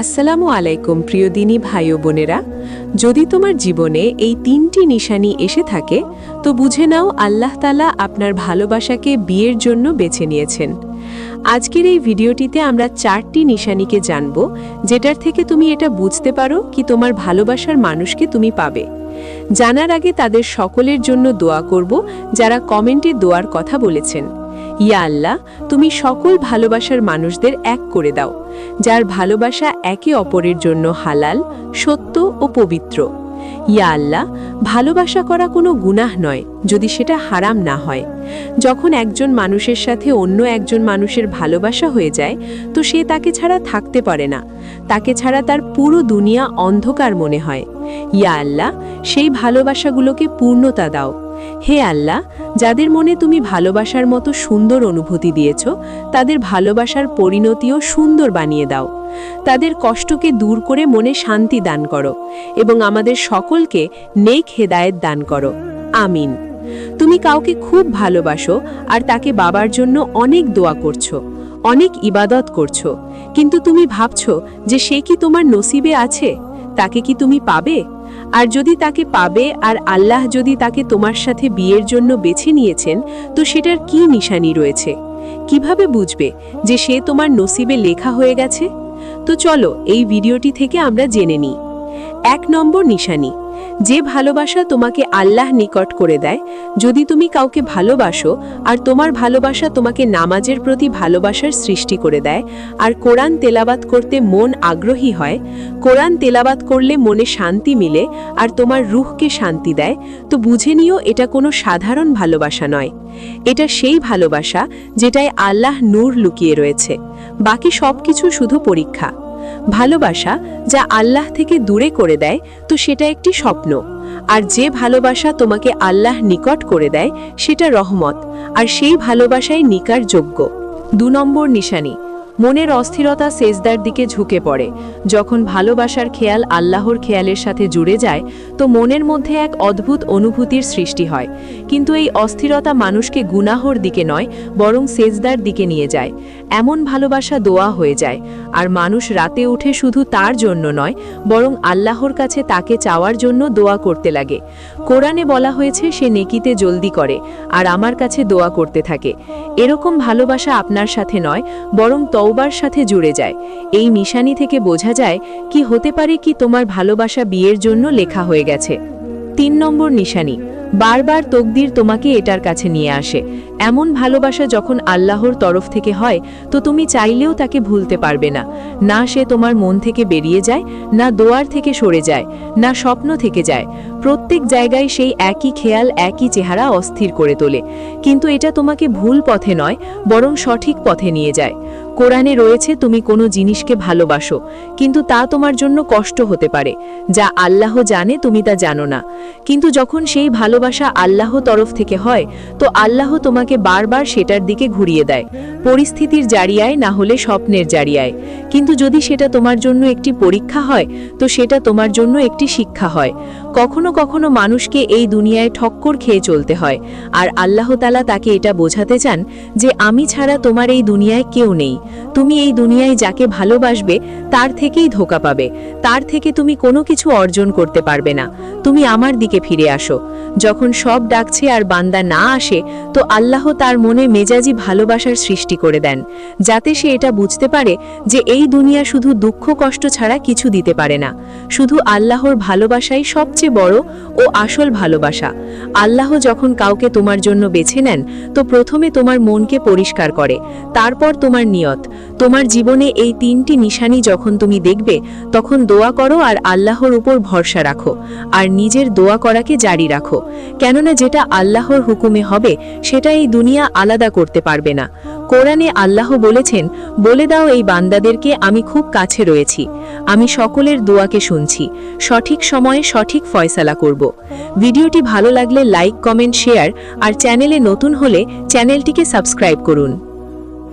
আসসালামু আলাইকুম প্রিয় দিনী ভাই ও বোনেরা। যদি তোমার জীবনে এই তিনটি নিশানি এসে থাকে তো বুঝে নাও আল্লাহ তাআলা আপনার ভালোবাসাকে বিয়ের জন্য বেছে নিয়েছেন। আজকের এই ভিডিওটিতে আমরা 4টি নিশানিকে জানব, যেটার থেকে তুমি এটা বুঝতে পারো কি তোমার ভালোবাসার মানুষকে তুমি পাবে। জানার আগে তাদের সকলের জন্য দোয়া করব যারা কমেন্টে দোয়ার কথা বলেছেন। ইয়া আল্লাহ, তুমি সকল ভালোবাসার মানুষদের এক করে দাও, যার ভালোবাসা একে অপরের জন্য হালাল, সত্য ও পবিত্র। ইয়া আল্লাহ, ভালোবাসা করা কোনো গুনাহ নয় যদি সেটা হারাম না হয়। যখন একজন মানুষের সাথে অন্য একজন মানুষের ভালোবাসা হয়ে যায় তো সে তাকে ছাড়া থাকতে পারে না, তাকে ছাড়া তার পুরো দুনিয়া অন্ধকার মনে হয়। ইয়া আল্লাহ, সেই ভালোবাসাগুলোকে পূর্ণতা দাও। হে আল্লাহ, যাদের মনে তুমি ভালোবাসার মতো সুন্দর অনুভূতি দিয়েছ তাদের ভালোবাসার পরিণতিও সুন্দর বানিয়ে দাও। তাদের কষ্টকে দূর করে মনে শান্তি দান করো এবং আমাদের সকলকে নেক হেদায়েত দান করো। আমিন। তুমি কাউকে খুব ভালোবাসো আর তাকে বাবার জন্য অনেক দোয়া করছো, অনেক ইবাদত করছো, কিন্তু তুমি ভাবছো যে সে কি তোমার নসিবে আছে, তাকে কি তুমি পাবে? আর যদি তাকে পাবে আর আল্লাহ যদি তাকে তোমার সাথে বিয়ের জন্য বেছে নিয়েছেন তো সেটার কি নিশানি রয়েছে? কিভাবে বুঝবে যে সে তোমার নসিবে লেখা হয়ে গেছে? তো চলো এই ভিডিওটি থেকে আমরা জেনে নিই। 1 নম্বর নিশানি, যে ভালোবাসা তোমাকে আল্লাহ নিকট করে দেয়। যদি তুমি কাউকে ভালোবাসো আর তোমার ভালোবাসা তোমাকে নামাজের প্রতি ভালোবাসার সৃষ্টি করে দেয়, আর কোরআন তেলাওয়াত করতে মন আগ্রহী হয়, কোরআন তেলাওয়াত করলে মনে শান্তি মিলে আর তোমার রুহকে শান্তি দেয়, তো বুঝে নিও এটা কোনো সাধারণ ভালোবাসা নয়। এটা সেই ভালোবাসা যেটায় আল্লাহ নূর লুকিয়ে রয়েছে, বাকি সবকিছু শুধু পরীক্ষা। ভালোবাসা যা আল্লাহ থেকে দূরে করে দেয় তো সেটা একটি স্বপ্ন, আর যে ভালোবাসা তোমাকে আল্লাহ নিকট করে দেয় সেটা রহমত, আর সেই ভালোবাসাই নিকার যোগ্য। 2 নম্বর নিশানি, মনের অস্থিরতা সেজদার দিকে ঝুঁকে পড়ে। যখন ভালোবাসার খেয়াল আল্লাহর খেয়ালের সাথে জুড়ে যায় তো মনের মধ্যে এক অদ্ভুত অনুভূতির সৃষ্টি হয়, কিন্তু এই অস্থিরতা মানুষকে গুনাহর দিকে নয় বরং সেজদার দিকে নিয়ে যায়। এমন ভালোবাসা দোয়া হয়ে যায়, আর মানুষ রাতে উঠে শুধু তার জন্য নয় বরং আল্লাহর কাছে তাকে চাওয়ার জন্য দোয়া করতে লাগে। কোরআনে বলা হয়েছে সে নেকিতে জলদি করে আর আমার কাছে দোয়া করতে থাকে। এরকম ভালোবাসা আপনার সাথে নয় বরং তওবার সাথে জুড়ে যায়। এই নিশানি থেকে বোঝা যায় কি হতে পারে কি তোমার ভালোবাসা বিয়ের জন্য লেখা হয়ে গেছে। 3 নম্বর নিশানি, বারবার তকদির তোমাকে এটার কাছে নিয়ে আসে। এমন ভালোবাসা যখন আল্লাহর তরফ থেকে হয় তো তুমি চাইলেও তাকে ভুলতে পারবে না। না সে তোমার মন থেকে বেরিয়ে যায়, না দোয়ার থেকে সরে যায়, না স্বপ্ন থেকে যায়। প্রত্যেক জায়গায় সেই একই খেয়াল, একই চেহারা অস্থির করে তোলে, কিন্তু এটা তোমাকে ভুল পথে নয় বরং সঠিক পথে নিয়ে যায়। কোরআনে রয়েছে তুমি কোনো জিনিসকে ভালোবাসো কিন্তু তা তোমার জন্য কষ্ট হতে পারে, যা আল্লাহ জানে তুমি তা জানো না। কিন্তু যখন সেই ভালোবাসা আল্লাহ তরফ থেকে হয় তো আল্লাহ তোমাকে বারবার সেটার দিকে ঘুরিয়ে দেয়, পরিস্থিতির জারিয়ায় না হলে স্বপ্নের জারিয়ায়। কিন্তু যদি সেটা তোমার জন্য একটি পরীক্ষা হয় তো সেটা তোমার জন্য একটি শিক্ষা হয়। কখনো কখনো মানুষকে এই দুনিয়ায় ঠক্কর খেয়ে চলতে হয়, আর আল্লাহ তাআলা তাকে এটা বোঝাতে চান যে আমি ছাড়া তোমার এই দুনিয়ায় কেউ নেই। তুমি এই দুনিয়ায় যাকে ভালোবাসবে তার থেকেই ধোঁকা পাবে, তার থেকে তুমি কোনো কিছু অর্জন করতে পারবে না। তুমি আমার দিকে ফিরে আসো। যখন সব ডাকছে আর বান্দা না আসে তো আল্লাহ তার মনে মেজাজি ভালোবাসার সৃষ্টি করে দেন, যাতে সে এটা বুঝতে পারে যে এই দুনিয়া শুধু দুঃখ কষ্ট ছাড়া কিছু দিতে পারে না। শুধু আল্লাহর ভালোবাসাই সবচেয়ে বড় ও আসল ভালোবাসা। আল্লাহ যখন কাউকে তোমার জন্য বেছে নেন তো প্রথমে তোমার মনকে পরিষ্কার করে, তারপর তোমার নিয়ত। তোমার জীবনে এই 3টি নিশানি যখন তুমি দেখবে তখন দোয়া করো আর আল্লাহর উপর ভরসা রাখো, আর নিজের দোয়া করাকে জারি রাখো, কেননা যেটা আল্লাহর হুকুমে হবে সেটা এই দুনিয়া আলাদা করতে পারবে না। কোরআনে আল্লাহ বলেছেন, বলে দাও এই বান্দাদেরকে আমি খুব কাছে রয়েছি, আমি সকলের দোয়াকে শুনছি, সঠিক সময়ে সঠিক ফয়সালা করব। ভিডিওটি ভালো লাগলে লাইক, কমেন্ট, শেয়ার, আর চ্যানেলে নতুন হলে চ্যানেলটিকে সাবস্ক্রাইব করুন।